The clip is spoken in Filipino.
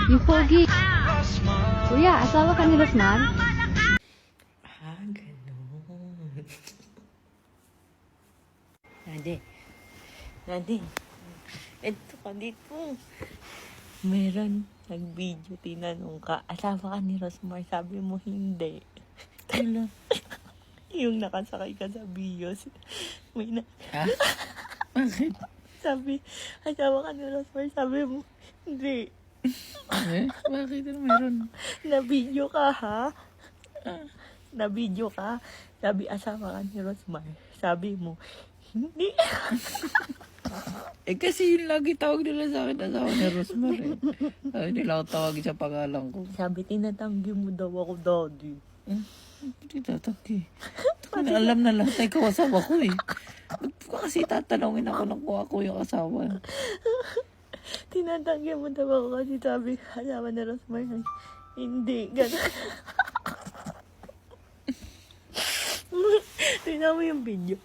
Yung pogi. Kuya, asawa ka ni Rosmar? Ah, ganun. Nade, eto ka dito. Meron nag-video, tinanong ka, asawa ka ni Rosmar, sabi mo hindi. Kailan? Yung nakasakay ka sa bios. May na, Ha? Bakit? sabi, asawa ka ni Rosmar, sabi mo, hindi. Bakit? Ano meron? Na-video ka, ha? Na-video ka. Sabi, asawa ka ni Rosmar. Sabi mo, hindi. Kasi yung lagi tawag nila sa akin, asawa ni Rosmar eh. Ay, nila ako tawagin sa pangalan ko. Sabi, tinatanggi mo daw ako, daddy. Hindi tataki. Alam na lahat ay ikaw asawa ko eh. Ba't ko kasi tatanungin ako ng kung ako yung asawa? Tinatanggi mo daw ako kasi sabi, asawa ni Rosmar. Hindi, gano'n. Tingnan mo yung video.